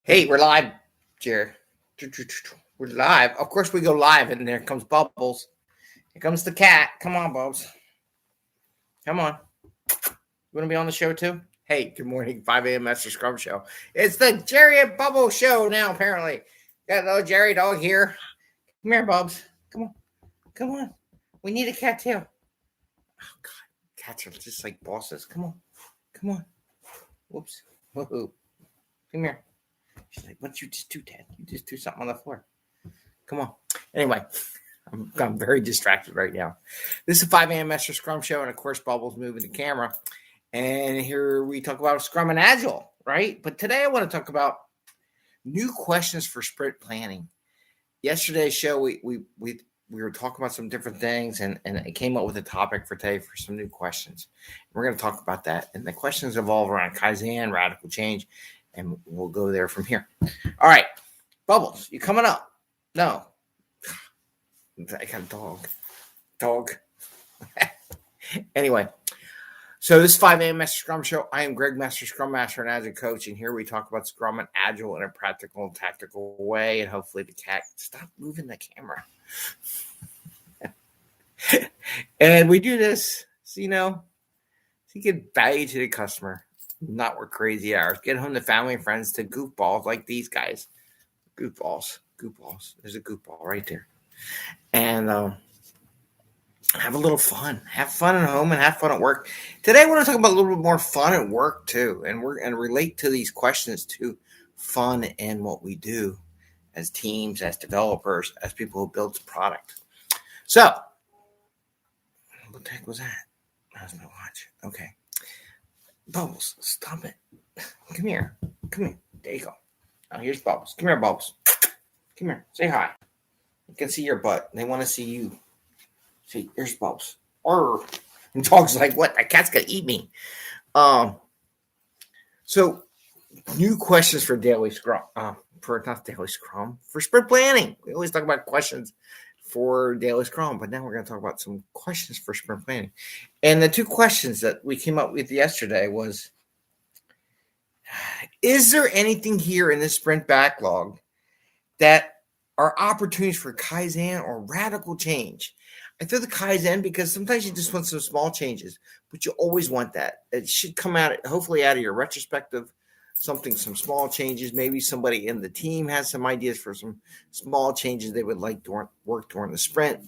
Hey, we're live, Jared. We're live. Of course, we go live, and there comes Bubbles. Here comes the cat. Come on, Bubbles. Come on. You want to be on the show too? Hey, good morning, 5 a.m. Mester Scrum Show. It's the Jerry and Bubbles show now, apparently. Got little Jerry dog here. Come here, Bubs. Come on. Come on. We need a cat too. Oh, God. Cats are just like bosses. Come on. Come on. Whoops. Woohoo. Come here. She's like, "What you just do, Dad? You just do something on the floor. Come on." Anyway, I'm very distracted right now. This is a 5 a.m. Mester Scrum Show, and of course, Bubbles moving the camera. And here we talk about Scrum and Agile, right? But today I want to talk about new questions for sprint planning. Yesterday's show, we were talking about some different things, and it came up with a topic for today for some new questions. We're going to talk about that. And the questions evolve around kaizen, radical change, and we'll go there from here. All right, Bubbles, you coming up? No. I got a dog. Anyway, so this is 5 a.m. Mester Scrum Show. I am Greg Mester, Scrum Master and Agile Coach, and here we talk about Scrum and Agile in a practical and tactical way, and hopefully the cat, stop moving the camera. And we do this, so, to get value to the customer, not work crazy hours, get home to family and friends, to goofballs like these guys. Goofballs. There's a goofball right there. And have a little fun. Have fun at home and have fun at work. Today, I want to talk about a little bit more fun at work too, and relate to these questions to fun and what we do as teams, as developers, as people who build product. So, what the heck was that? That was my watch. Okay. Bubbles, stop it. Come here. There you go. Now here's Bubbles. Come here, Bubbles. Come here. Say hi. You can see your butt. They want to see you. See, here's Bubbles. And dog's like, what? That cat's going to eat me. So, new questions for daily Scrum. For sprint planning. We always talk about questions for daily Scrum, but now we're going to talk about some questions for sprint planning. And the two questions that we came up with yesterday was, is there anything here in this sprint backlog that are opportunities for kaizen or radical change? I throw the kaizen because sometimes you just want some small changes, but you always want that. It should come out, hopefully out of your retrospective, some small changes. Maybe somebody in the team has some ideas for some small changes they would like to work during the sprint.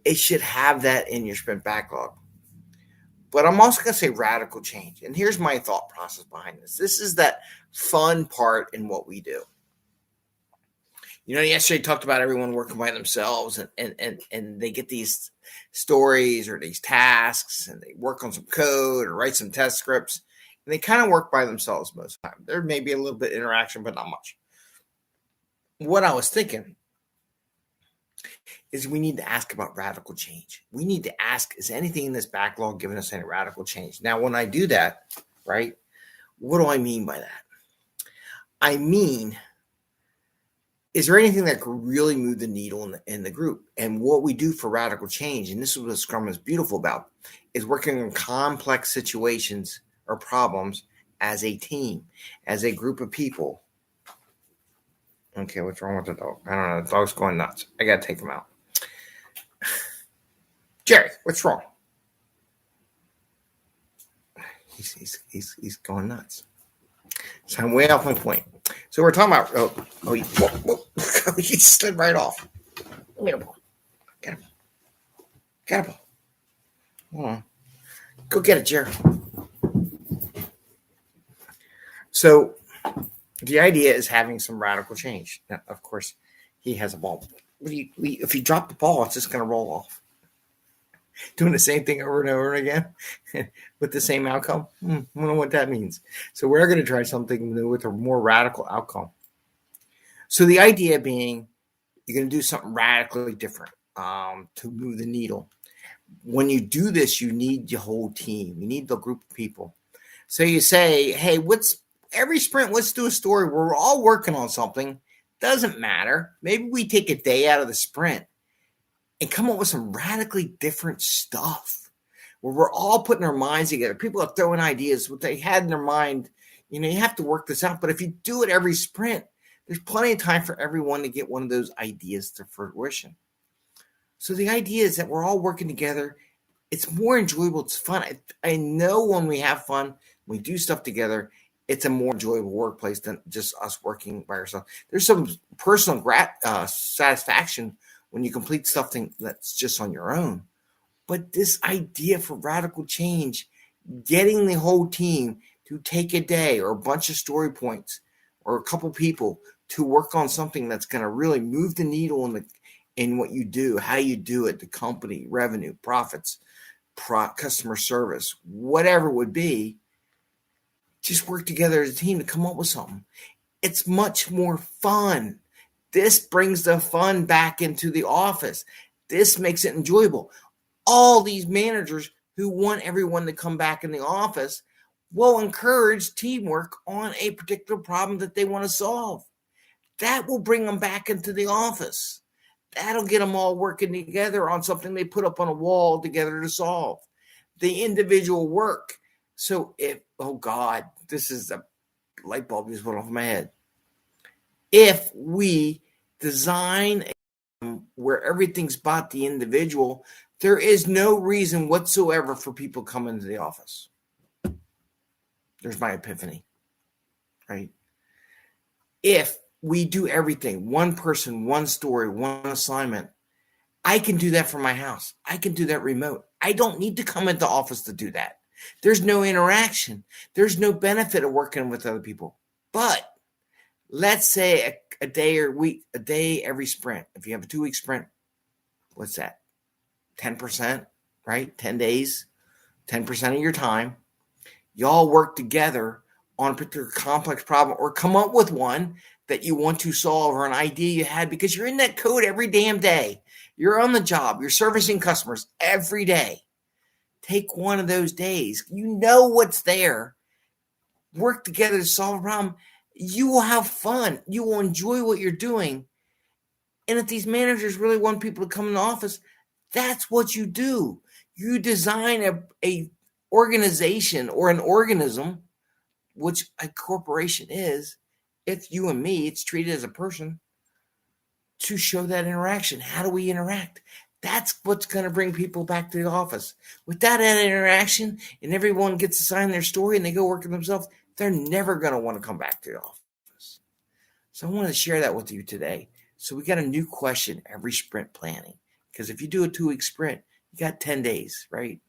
It should have that in your sprint backlog. But I'm also going to say radical change. And here's my thought process behind this. This is that fun part in what we do. Yesterday I talked about everyone working by themselves and they get these stories or these tasks and they work on some code or write some test scripts. And they kind of work by themselves most of the time. There may be a little bit of interaction, but not much. What I was thinking is we need to ask about radical change. We need to ask, is anything in this backlog giving us any radical change? Now, when I do that, right, what do I mean by that? I mean, is there anything that could really move the needle in the group? And what we do for radical change, and this is what Scrum is beautiful about, is working in complex situations or problems as a team, as a group of people. Okay, what's wrong with the dog? I don't know. The dog's going nuts. I got to take him out. Jerry, what's wrong? He's going nuts. So I'm way off my point. So we're talking about, he slid right off. Get a ball. Get a ball. Hold on. Go get it, Jerry. So the idea is having some radical change. Now, of course, he has a ball. If he dropped the ball, it's just going to roll off. Doing the same thing over and over again with the same outcome. I don't know what that means. So we're going to try something new with a more radical outcome. So the idea being, you're going to do something radically different to move the needle. When you do this, you need your whole team. You need the group of people. So you say, hey, every sprint, let's do a story where we're all working on something. Doesn't matter. Maybe we take a day out of the sprint and come up with some radically different stuff where we're all putting our minds together. People are throwing ideas, what they had in their mind, You have to work this out. But if you do it every sprint, there's plenty of time for everyone to get one of those ideas to fruition. So the idea is that we're all working together. It's more enjoyable. It's fun. I know when we have fun, we do stuff together, it's a more enjoyable workplace than just us working by ourselves. There's some personal satisfaction when you complete something that's just on your own. But this idea for radical change, getting the whole team to take a day or a bunch of story points or a couple people to work on something that's going to really move the needle in what you do, how you do it, the company, revenue, profits, customer service, whatever it would be, just work together as a team to come up with something. It's much more fun. This brings the fun back into the office. This makes it enjoyable. All these managers who want everyone to come back in the office will encourage teamwork on a particular problem that they want to solve. That will bring them back into the office. That'll get them all working together on something they put up on a wall together to solve. The individual work. So oh God, this is a light bulb just went off my head. If we design where everything's about the individual, there is no reason whatsoever for people coming into the office. There's my epiphany, right? If we do everything, one person, one story, one assignment, I can do that from my house. I can do that remote. I don't need to come into office to do that. There's no interaction. There's no benefit of working with other people. But let's say a day or week, a day every sprint. If you have a 2-week sprint, what's that? 10%, right? 10 days, 10% of your time. Y'all work together on a particular complex problem or come up with one that you want to solve or an idea you had because you're in that code every damn day. You're on the job. You're servicing customers every day. Take one of those days. You know what's there. Work together to solve a problem. You will have fun. You will enjoy what you're doing. And if these managers really want people to come in the office, that's what you do. You design a organization or an organism, which a corporation is. It's you and me. It's treated as a person to show that interaction. How do we interact? That's what's going to bring people back to the office. Without that interaction and everyone gets to sign their story and they go work for themselves, they're never going to want to come back to the office. So I wanted to share that with you today. So we got a new question every sprint planning. Because if you do a 2-week sprint, you got 10 days, right?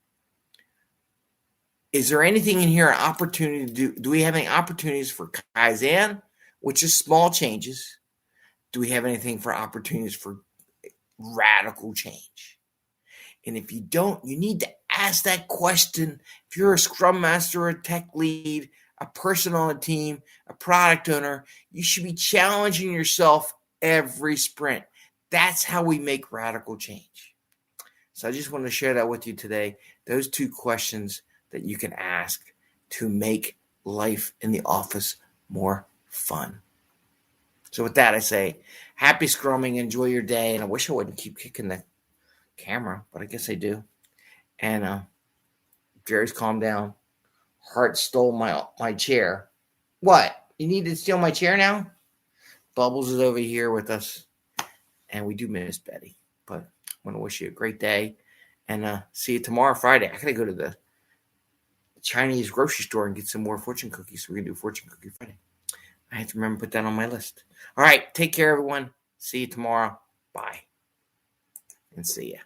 Is there anything in here, an opportunity to do we have any opportunities for kaizen, which is small changes? Do we have anything for opportunities for radical change? And if you don't, you need to ask that question. If you're a scrum master, a tech lead, a person on a team, a product owner, you should be challenging yourself every sprint. That's how we make radical change. So I just wanted to share that with you today. Those 2 questions that you can ask to make life in the office more fun. So with that, I say, happy scrumming, enjoy your day. And I wish I wouldn't keep kicking the camera, but I guess I do. And Jerry's calmed down. Hart stole my chair. What? You need to steal my chair now? Bubbles is over here with us. And we do miss Betty. But I want to wish you a great day. And see you tomorrow, Friday. I got to go to the Chinese grocery store and get some more fortune cookies. So we're going to do Fortune Cookie Friday. I have to remember to put that on my list. All right. Take care, everyone. See you tomorrow. Bye. And see ya.